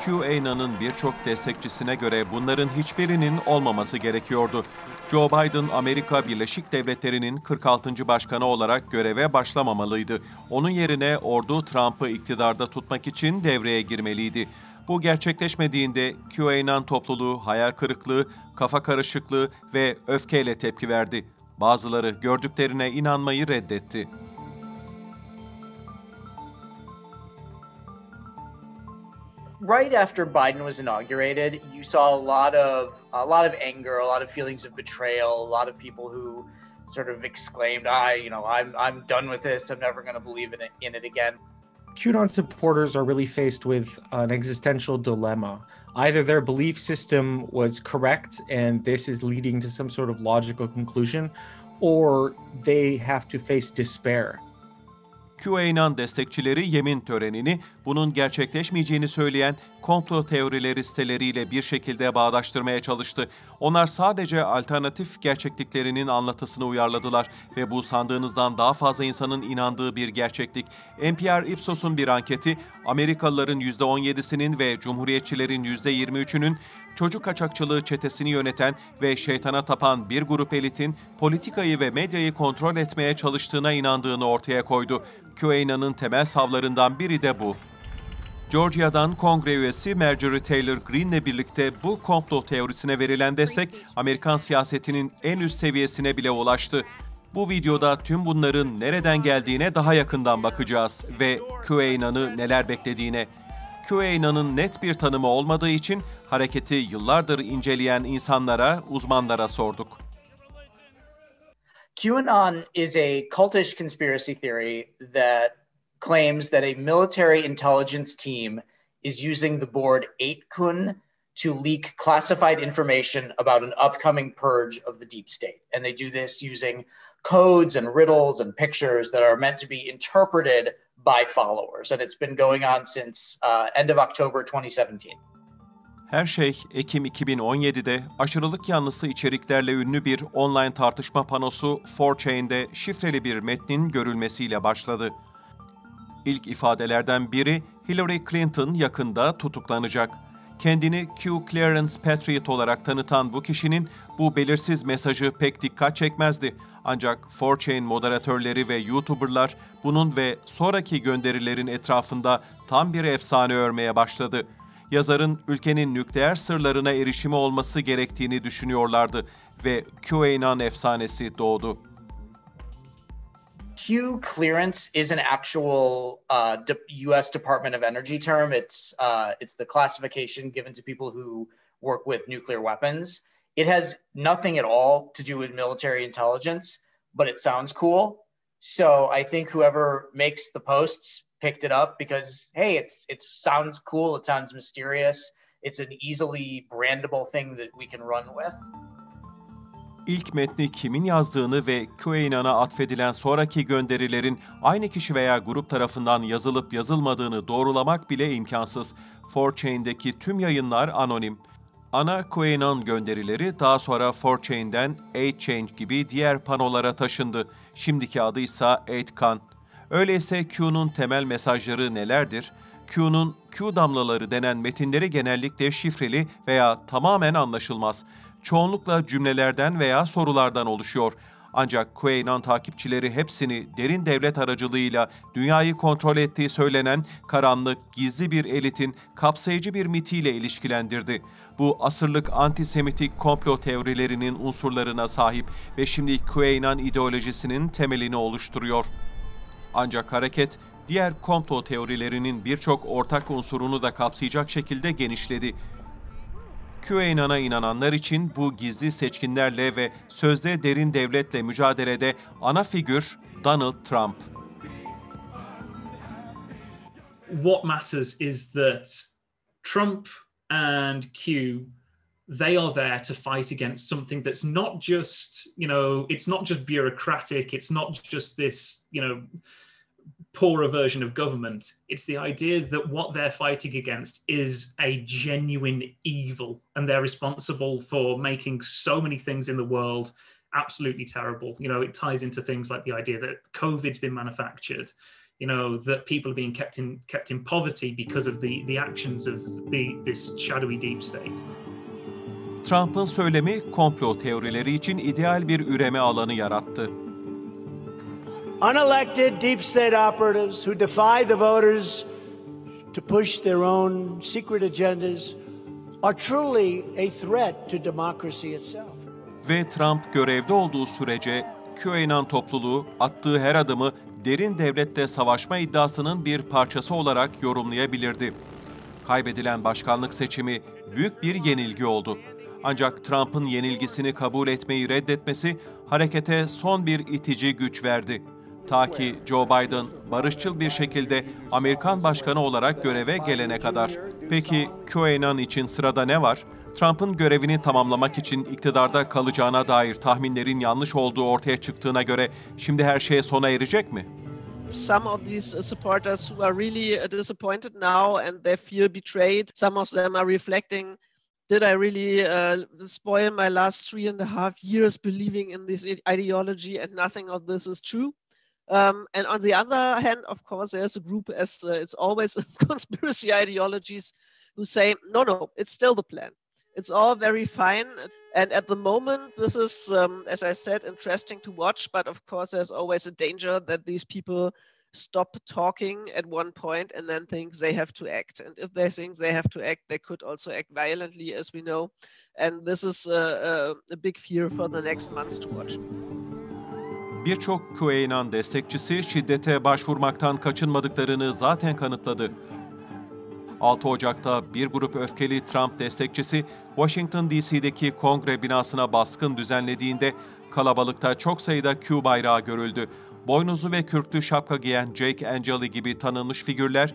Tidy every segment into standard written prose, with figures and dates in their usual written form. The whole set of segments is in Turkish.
QAnon'ın birçok destekçisine göre bunların hiçbirinin olmaması gerekiyordu. Joe Biden, Amerika Birleşik Devletleri'nin 46. başkanı olarak göreve başlamamalıydı. Onun yerine ordu Trump'ı iktidarda tutmak için devreye girmeliydi. Bu gerçekleşmediğinde QAnon topluluğu hayal kırıklığı, kafa karışıklığı ve öfkeyle tepki verdi. Bazıları gördüklerine inanmayı reddetti. Right after Biden was inaugurated, you saw a lot of anger, a lot of feelings of betrayal, a lot of people who sort of exclaimed, I'm done with this. I'm never going to believe in it again." QAnon supporters are really faced with an existential dilemma. Either their belief system was correct and this is leading to some sort of logical conclusion, or they have to face despair. QAnon destekçileri yemin törenini bunun gerçekleşmeyeceğini söyleyen komplo teorileri siteleriyle bir şekilde bağdaştırmaya çalıştı. Onlar sadece alternatif gerçekliklerinin anlatısını uyarladılar ve bu sandığınızdan daha fazla insanın inandığı bir gerçeklik. NPR Ipsos'un bir anketi, Amerikalıların %17'sinin ve Cumhuriyetçilerin %23'ünün çocuk kaçakçılığı çetesini yöneten ve şeytana tapan bir grup elitin politikayı ve medyayı kontrol etmeye çalıştığına inandığını ortaya koydu. QAnon'ın temel savlarından biri de bu. Georgia'dan Kongre üyesi Marjorie Taylor Greene'le birlikte bu komplo teorisine verilen destek Amerikan siyasetinin en üst seviyesine bile ulaştı. Bu videoda tüm bunların nereden geldiğine daha yakından bakacağız ve QAnon'ı neler beklediğine. QAnon'ın net bir tanımı olmadığı için hareketi yıllardır inceleyen insanlara, uzmanlara sorduk. QAnon is a cultish conspiracy theory that claims that a military intelligence team is using the board 8kun to leak classified information about an upcoming purge of the deep state. And they do this using codes and riddles and pictures that are meant to be interpreted by followers. And it's been going on since end of October 2017. Her şey Ekim 2017'de aşırılık yanlısı içeriklerle ünlü bir online tartışma panosu 4chan'de şifreli bir metnin görülmesiyle başladı. İlk ifadelerden biri Hillary Clinton yakında tutuklanacak. Kendini Q Clearance Patriot olarak tanıtan bu kişinin bu belirsiz mesajı pek dikkat çekmezdi. Ancak 4chan moderatörleri ve YouTuber'lar bunun ve sonraki gönderilerin etrafında tam bir efsane örmeye başladı. Yazarın ülkenin nükleer sırlarına erişimi olması gerektiğini düşünüyorlardı ve QAnon efsanesi doğdu. Q clearance is an actual U.S. Department of Energy term. It's the classification given to people who work with nuclear weapons. It has nothing at all to do with military intelligence, but it sounds cool. So I think whoever makes the posts picked it up because, hey, it sounds cool, it sounds mysterious, it's an easily brandable thing that we can run with. İlk metni kimin yazdığını ve QAnon'a atfedilen sonraki gönderilerin aynı kişi veya grup tarafından yazılıp yazılmadığını doğrulamak bile imkansız. 4chan'deki tüm yayınlar anonim. Ana QAnon gönderileri daha sonra 4chan'den 8chan gibi diğer panolara taşındı. Şimdiki adı ise 8kan. Öyleyse Q'nun temel mesajları nelerdir? Q'nun Q damlaları denen metinleri genellikle şifreli veya tamamen anlaşılmaz. Çoğunlukla cümlelerden veya sorulardan oluşuyor. Ancak QAnon takipçileri hepsini derin devlet aracılığıyla dünyayı kontrol ettiği söylenen karanlık, gizli bir elitin kapsayıcı bir mitiyle ilişkilendirdi. Bu asırlık antisemitik komplo teorilerinin unsurlarına sahip ve şimdi QAnon ideolojisinin temelini oluşturuyor. Ancak hareket, diğer komplo teorilerinin birçok ortak unsurunu da kapsayacak şekilde genişledi. QAnon'a inananlar için bu gizli seçkinlerle ve sözde derin devletle mücadelede ana figür Donald Trump. What matters is that Trump and Q, they are there to fight against something that's not just, it's not just bureaucratic, it's not just this, poorer version of government. It's the idea that what they're fighting against is a genuine evil, and they're responsible for making so many things in the world absolutely terrible. It ties into things like the idea that COVID's been manufactured. that people are being kept in poverty because of the actions of this shadowy deep state. Trump'ın söylemi komplo teorileri için ideal bir üreme alanı yarattı. Unelected deep state operatives who defy the voters to push their own secret agendas are truly a threat to democracy itself. Ve Trump görevde olduğu sürece QAnon topluluğu attığı her adımı derin devletle savaşma iddiasının bir parçası olarak yorumlayabilirdi. Kaybedilen başkanlık seçimi büyük bir yenilgi oldu. Ancak Trump'ın yenilgisini kabul etmeyi reddetmesi harekete son bir itici güç verdi. Ta ki Joe Biden barışçıl bir şekilde Amerikan başkanı olarak göreve gelene kadar. Peki QAnon için sırada ne var? Trump'ın görevini tamamlamak için iktidarda kalacağına dair tahminlerin yanlış olduğu ortaya çıktığına göre şimdi her şey sona erecek mi? Some of these supporters who are really disappointed now and they feel betrayed, some of them are reflecting, did I really spoil my last 3.5 years believing in this ideology and nothing of this is true? And on the other hand, of course, there's a group, as it's always in conspiracy ideologies, who say, no, it's still the plan. It's all very fine. And at the moment, this is, as I said, interesting to watch. But of course, there's always a danger that these people stop talking at one point and then think they have to act. And if they think they have to act, they could also act violently, as we know. And this is a big fear for the next months to watch. Birçok QAnon destekçisi şiddete başvurmaktan kaçınmadıklarını zaten kanıtladı. 6 Ocak'ta bir grup öfkeli Trump destekçisi Washington DC'deki Kongre binasına baskın düzenlediğinde kalabalıkta çok sayıda Q bayrağı görüldü. Boynuzlu ve kürklü şapka giyen Jake Angeli gibi tanınmış figürler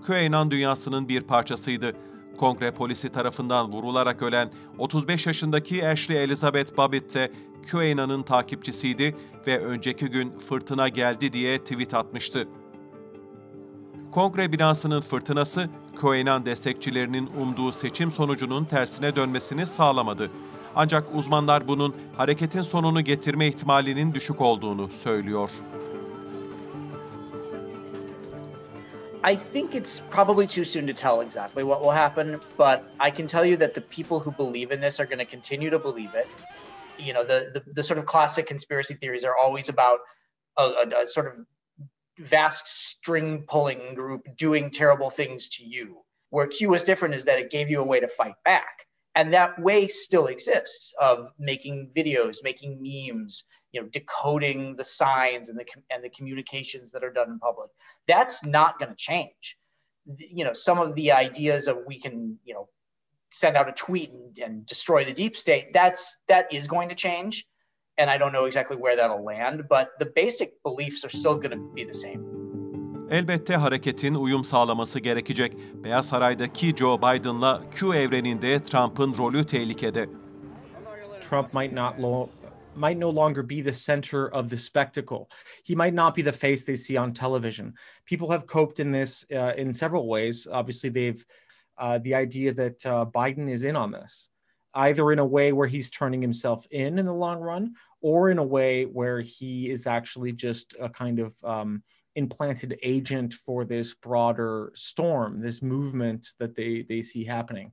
QAnon dünyasının bir parçasıydı. Kongre polisi tarafından vurularak ölen 35 yaşındaki Ashley Elizabeth Babbitt de QAnon'ın takipçisiydi ve önceki gün fırtına geldi diye tweet atmıştı. Kongre binasının fırtınası, QAnon destekçilerinin umduğu seçim sonucunun tersine dönmesini sağlamadı. Ancak uzmanlar bunun hareketin sonunu getirme ihtimalinin düşük olduğunu söylüyor. I think it's probably too soon to tell exactly what will happen, but I can tell you that the people who believe in this are going to continue to believe it. The sort of classic conspiracy theories are always about a sort of vast string pulling group doing terrible things to you. Where Q was different is that it gave you a way to fight back. And that way still exists of making videos, making memes, decoding the signs and the communications that are done in public. That's not going to change. Some of the ideas of we can, send out a tweet and destroy the deep state, that is going to change. And I don't know exactly where that'll land, but the basic beliefs are still going to be the same. Elbette hareketin uyum sağlaması gerekecek. Beyaz Saray'daki Joe Biden'la Q evreninde Trump'ın rolü tehlikede. Trump might no longer be the center of the spectacle. He might not be the face they see on television. People have coped in this in several ways. Obviously, they've the idea that Biden is in on this, either in a way where he's turning himself in the long run, or in a way where he is actually just a kind of implanted agent for this broader storm, this movement that they see happening.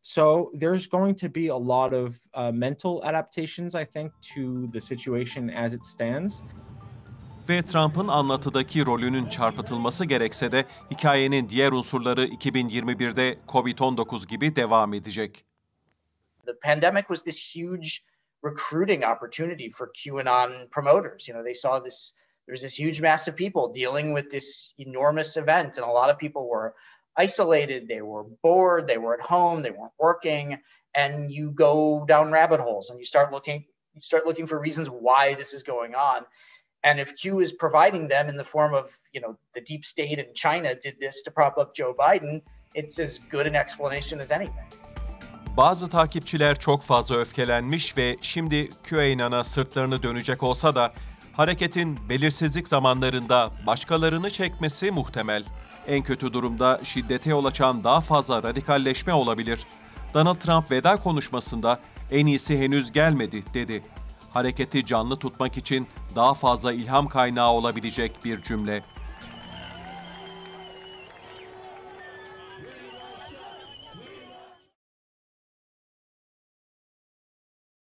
So there's going to be a lot of mental adaptations, I think, to the situation as it stands. Ve Trump'ın anlatıdaki rolünün çarpıtılması gerekse de hikayenin diğer unsurları 2021'de COVID-19 gibi devam edecek. The pandemic was this huge recruiting opportunity for QAnon promoters. They saw there's this huge mass of people dealing with this enormous event, and a lot of people were isolated, they were bored, they were at home, they weren't working, and you go down rabbit holes and you start looking for reasons why this is going on. And if Q is providing them in the form of, the deep state in China did this to prop up Joe Biden, it's as good an explanation as anything. Bazı takipçiler çok fazla öfkelenmiş ve şimdi QAnon'a sırtlarını dönecek olsa da hareketin belirsizlik zamanlarında başkalarını çekmesi muhtemel. En kötü durumda şiddete yol açan daha fazla radikalleşme olabilir. Donald Trump veda konuşmasında en iyisi henüz gelmedi dedi. Hareketi canlı tutmak için daha fazla ilham kaynağı olabilecek bir cümle. We love